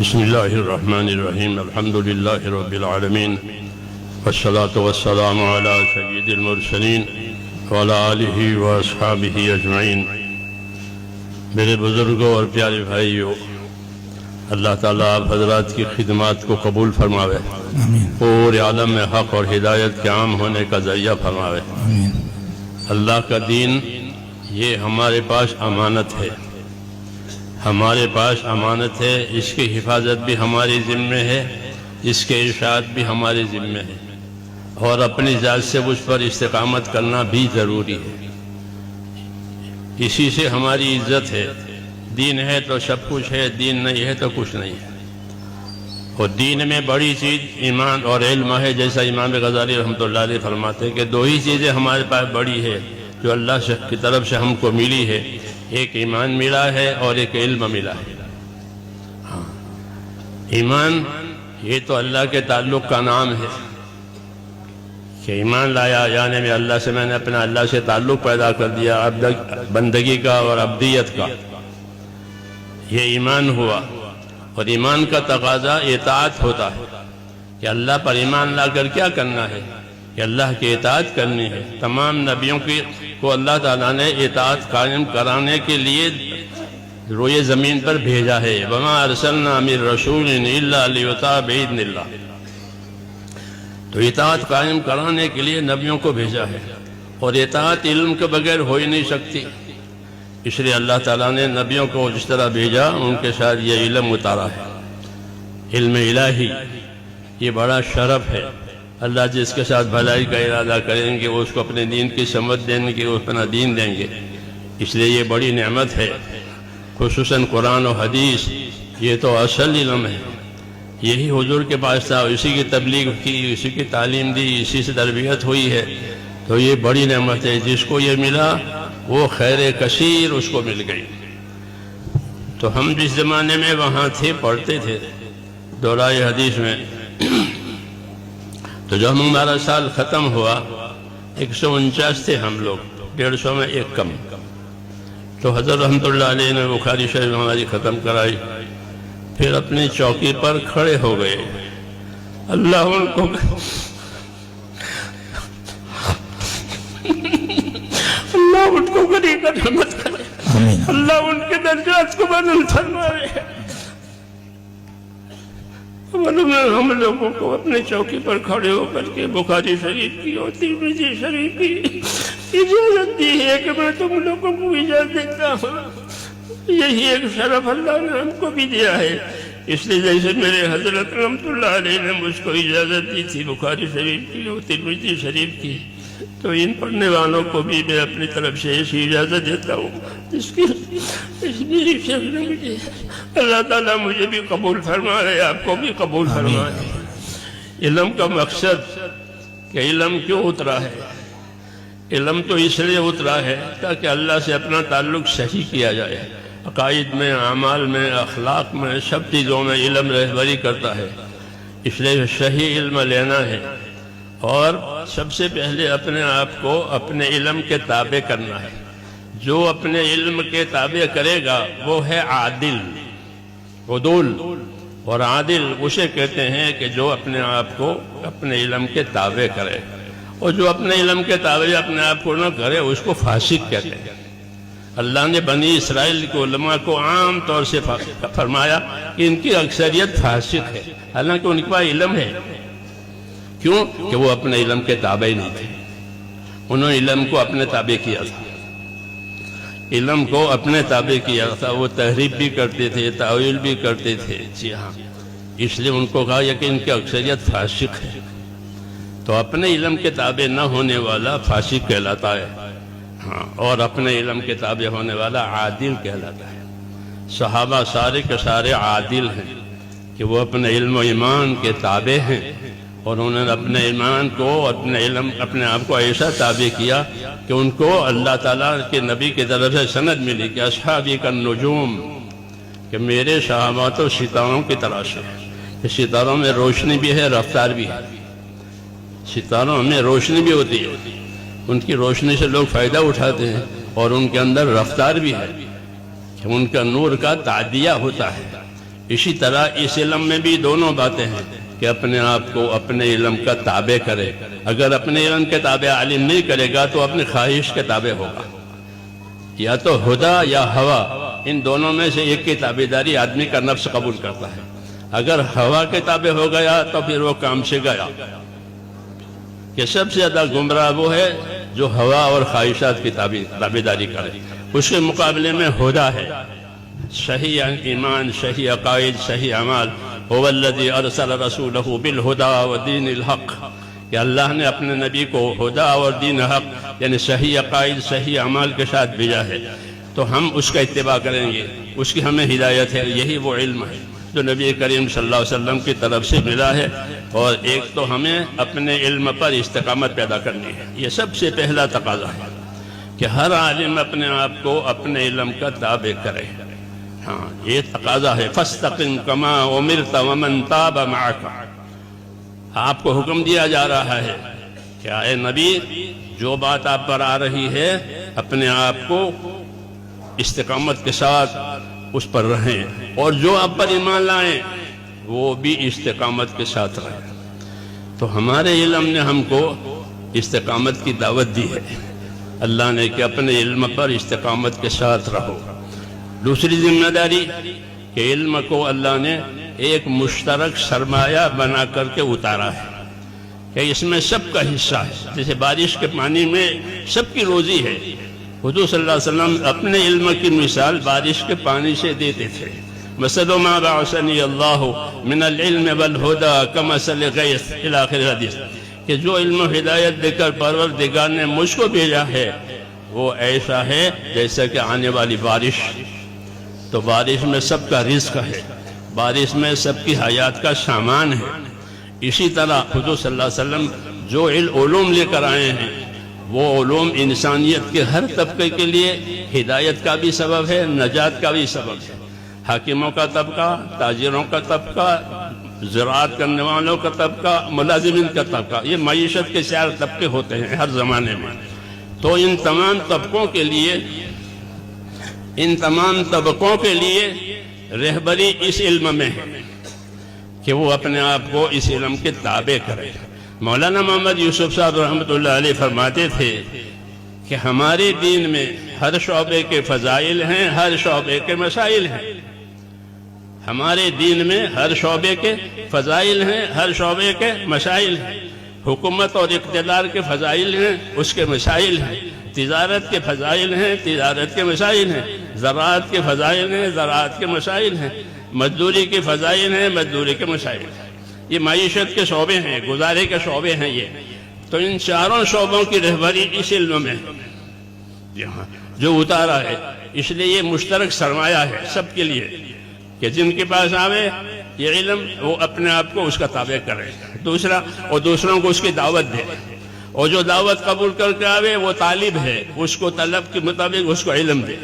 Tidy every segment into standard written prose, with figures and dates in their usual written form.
بسم اللہ الرحمن الرحیم الحمد للہ رب العالمین والصلاة والسلام علی سید المرسلین وعلی آلہ واصحابہ اجمعین۔ میرے بزرگوں اور پیارے بھائیوں، اللہ تعالیٰ آپ حضرات کی خدمات کو قبول فرماوے، پورے عالم میں حق اور ہدایت کے عام ہونے کا ذریعہ فرماوے۔ اللہ کا دین یہ ہمارے پاس امانت ہے، ہمارے پاس امانت ہے، اس کی حفاظت بھی ہماری ذمہ ہے، اس کے ارشاد بھی ہمارے ذمہ ہے، اور اپنی ذات سے اس پر استقامت کرنا بھی ضروری ہے۔ اسی سے ہماری عزت ہے۔ دین ہے تو سب کچھ ہے، دین نہیں ہے تو کچھ نہیں ہے۔ اور دین میں بڑی چیز ایمان اور علم ہے، جیسا امام غزالی رحمۃ اللہ علیہ فرماتے ہیں کہ دو ہی چیزیں ہمارے پاس بڑی ہے جو اللہ کی طرف سے ہم کو ملی ہے، ایک ایمان ملا ہے اور ایک علم ملا ہے۔ ایمان یہ تو اللہ کے تعلق کا نام ہے کہ ایمان لایا، یعنی میں اللہ سے، میں نے اپنا اللہ سے تعلق پیدا کر دیا، بندگی کا اور عبدیت کا، یہ ایمان ہوا۔ اور ایمان کا تقاضا اطاعت ہوتا ہے کہ اللہ پر ایمان لا کر کیا کرنا ہے، کہ اللہ کی اطاعت کرنی ہے۔ تمام نبیوں کو اللہ تعالیٰ نے اطاعت قائم کرانے کے لیے روئے زمین پر بھیجا ہے۔ وَمَا أَرْسَلْنَا مِن رَسُولٍ إِلَّا لِيُطَاعَ بِإِذْنِ اللَّهِ، تو اطاعت قائم کرانے کے لیے نبیوں کو بھیجا ہے، اور اطاعت علم کے بغیر ہو ہی نہیں سکتی۔ اس لیے اللہ تعالیٰ نے نبیوں کو جس طرح بھیجا، ان کے ساتھ یہ علم اتارا ہے، علم الہی۔ یہ بڑا شرف ہے۔ اللہ جس کے ساتھ بھلائی کا ارادہ کریں گے، وہ اس کو اپنے دین کی سمجھ دیں گے، وہ اپنا دین دیں گے۔ اس لیے یہ بڑی نعمت ہے، خصوصاً قرآن و حدیث، یہ تو اصل علم ہے۔ یہی حضور کے پاس تھا، اسی کی تبلیغ کی، اسی کی تعلیم دی، اسی سے تربیت ہوئی ہے، تو یہ بڑی نعمت ہے۔ جس کو یہ ملا وہ خیر کثیر اس کو مل گئی۔ تو ہم جس زمانے میں وہاں تھے، پڑھتے تھے دورہ حدیث میں، تو جب ہمارا سال ختم ہوا، 149 تھے ہم لوگ، 150 میں ایک کم، تو حضرت رحمۃ اللہ علیہ نے بخاری شریف ہماری ختم کرائی، پھر اپنی چوکی پر کھڑے ہو گئے۔ اللہ ان کو اللہ ان کو غنی کا رحمت کرے، اللہ ان کے درجات کو بلند فرمائے۔ ہم لوگوں کو اپنے چوکی پر کھڑے ہو کر کے بخاری شریف کی اور ترمذی شریف کی اجازت دی ہے کہ میں تم لوگوں کو اجازت دیتا ہوں۔ یہی ایک شرف اللہ نے ہم کو بھی دیا ہے۔ اس لیے جیسے میرے حضرت رحمۃ اللہ علیہ نے مجھ کو اجازت دی تھی بخاری شریف کی اور ترمذی شریف کی، تو ان پڑھنے والوں کو بھی میں اپنی طرف سے ایسی اجازت دیتا ہوں اس میری شیخ نے مجھے۔ اللہ تعالیٰ مجھے بھی قبول فرمائے، آپ کو بھی قبول فرمائے۔ علم کا مقصد کہ علم کیوں اترا ہے؟ علم تو اس لیے اترا ہے تاکہ اللہ سے اپنا تعلق صحیح کیا جائے۔ عقائد میں، اعمال میں، اخلاق میں، سب چیزوں میں علم رہبری کرتا ہے۔ اس لیے صحیح علم لینا ہے، اور سب سے پہلے اپنے آپ کو اپنے علم کے تابع کرنا ہے۔ جو اپنے علم کے تابع کرے گا وہ ہے عادل، عدول۔ اور عادل اسے کہتے ہیں کہ جو اپنے آپ کو اپنے علم کے تابع کرے، اور جو اپنے علم کے تابع اپنے آپ کو نہ کرے اس کو فاسق کہتے ہیں۔ اللہ نے بنی اسرائیل کے علماء کو عام طور سے فرمایا کہ ان کی اکثریت فاسق ہے، حالانکہ ان کے پاس علم ہے۔ کیوں؟ کہ وہ اپنے علم کے تابع نہیں تھے، انہوں نے علم کو اپنے تابع کیا تھا، علم کو اپنے تابع کیا تھا۔ وہ تحریف بھی کرتے تھے، تاویل بھی کرتے تھے، جی ہاں۔ اس لیے ان کو کہا کہ ان کی اکثریت فاسق ہے۔ تو اپنے علم کے تابع نہ ہونے والا فاسق کہلاتا ہے، ہاں، اور اپنے علم کے تابع ہونے والا عادل کہلاتا ہے۔ صحابہ سارے کے سارے عادل ہیں کہ وہ اپنے علم و ایمان کے تابع ہیں، اور انہوں نے اپنے ایمان کو، اپنے علم، اپنے آپ کو ایسا تابع کیا کہ ان کو اللہ تعالیٰ کے نبی کی طرف سے سند ملی کہ اصحابی کا نجوم، کہ میرے صحابہ تو ستاروں کی طرح سے، کہ ستاروں میں روشنی بھی ہے، رفتار بھی ہے۔ ستاروں میں روشنی بھی ہوتی ہے، ان کی روشنی سے لوگ فائدہ اٹھاتے ہیں، اور ان کے اندر رفتار بھی ہے کہ ان کا نور کا تعدیہ ہوتا ہے۔ اسی طرح اس علم میں بھی دونوں باتیں ہیں کہ اپنے آپ کو اپنے علم کا تابع کرے. اگر اپنے علم کے تابع عالم نہیں کرے گا تو اپنی خواہش کے تابع ہوگا. یا تو ہدا یا ہوا، ان دونوں میں سے ایک کی تابعداری آدمی کا نفس قبول کرتا ہے. اگر ہوا کے تابع ہو گیا تو پھر وہ کام سے گیا. کہ سب سے زیادہ گمراہ وہ ہے جو ہوا اور خواہشات کی تابعداری کرے. اس کے مقابلے میں ہدا ہے، صحیح ایمان، صحیح عقائد، صحیح اعمال. هو الذي ارسل رسوله بالهدى ودين الحق، کہ اللہ نے اپنے نبی کو ہدا اور دین حق یعنی صحیح عقائد، صحیح اعمال کے ساتھ بھیجا ہے. تو ہم اس کا اتباع کریں گے، اس کی ہمیں ہدایت ہے. یہی وہ علم ہے جو نبی کریم صلی اللہ علیہ وسلم کی طرف سے ملا ہے. اور ایک تو ہمیں اپنے علم پر استقامت پیدا کرنی ہے. یہ سب سے پہلا تقاضا ہے کہ ہر عالم اپنے آپ کو اپنے علم کا تابع کرے. ہاں، یہ تقاضا ہے. فاستقم کما امرت ومن تاب معک. آپ کو حکم دیا جا رہا ہے کہ اے نبی، جو بات آپ پر آ رہی ہے اپنے آپ کو استقامت کے ساتھ اس پر رہیں، اور جو آپ پر ایمان لائیں وہ بھی استقامت کے ساتھ رہیں. تو ہمارے علم نے ہم کو استقامت کی دعوت دی ہے. اللہ نے کہ اپنے علم پر استقامت کے ساتھ رہو. دوسری ذمہ داری کہ علم کو اللہ نے ایک مشترک سرمایہ بنا کر کے اتارا ہے کہ اس میں سب کا حصہ ہے. جیسے بارش کے پانی میں سب کی روزی ہے. حضور صلی اللہ علیہ وسلم اپنے علم کی مثال بارش کے پانی سے دیتے تھے. مثل ما بعثنی اللہ من العلم والہدى کمثل غیث الی آخر حدیث، کہ جو علم و ہدایت دے کر پروردگار نے مجھ کو بھیجا ہے وہ ایسا ہے جیسا کہ آنے والی بارش. تو بارش میں سب کا رزق ہے، بارش میں سب کی حیات کا سامان ہے. اسی طرح حضور صلی اللہ علیہ وسلم جو علوم لے کر آئے ہیں وہ علوم انسانیت کے ہر طبقے کے لیے ہدایت کا بھی سبب ہے، نجات کا بھی سبب ہے. حاکموں کا طبقہ، تاجروں کا طبقہ، زراعت کرنے والوں کا طبقہ، ملازمین کا طبقہ، یہ معیشت کے 4 طبقے ہوتے ہیں ہر زمانے میں. تو ان تمام طبقوں کے لیے رہبری اس علم میں ہے کہ وہ اپنے آپ کو اس علم کے تابع کرے. مولانا محمد یوسف صاحب رحمۃ اللہ علیہ فرماتے تھے کہ ہمارے دین میں ہر شعبے کے فضائل ہیں، ہر شعبے کے مسائل ہیں. ہمارے دین میں ہر شعبے کے فضائل ہیں، ہر شعبے کے مسائل ہیں. حکومت اور اقتدار کے فضائل ہیں، اس کے مسائل ہیں. تجارت کے فضائل ہیں، تجارت کے مسائل ہیں. زراعت کے فضائل ہیں، زراعت کے مسائل ہیں. مزدوری کے فضائل ہیں، مزدوری کے مسائل ہیں. یہ معیشت کے شعبے ہیں، گزارے کے شعبے ہیں. یہ تو ان چاروں شعبوں کی رہبری اس علم میں جو اتارا ہے. اس لیے یہ مشترک سرمایہ ہے سب کے لیے کہ جن کے پاس آوے یہ علم وہ اپنے آپ کو اس کا تابع کرے. دوسرا، اور دوسروں کو اس کی دعوت دے. اور جو دعوت قبول کر کے آوے وہ طالب ہے، اس کو طلب کے مطابق اس کو علم دے.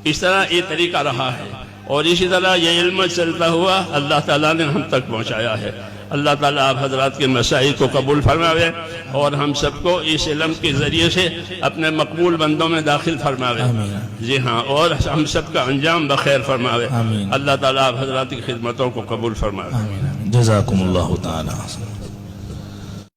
اس طرح یہ طریقہ رہا ہے. اور اسی طرح یہ علم چلتا ہوا اللہ تعالیٰ نے ہم تک پہنچایا ہے. اللہ تعالیٰ آپ حضرات کے مسائل کو قبول فرماوے اور ہم سب کو اس علم کے ذریعے سے اپنے مقبول بندوں میں داخل فرماوے. جی ہاں، اور ہم سب کا انجام بخیر فرماوے. اللہ تعالیٰ آپ حضرات کی خدمتوں کو قبول فرماوے. جزاکم اللہ تعالی.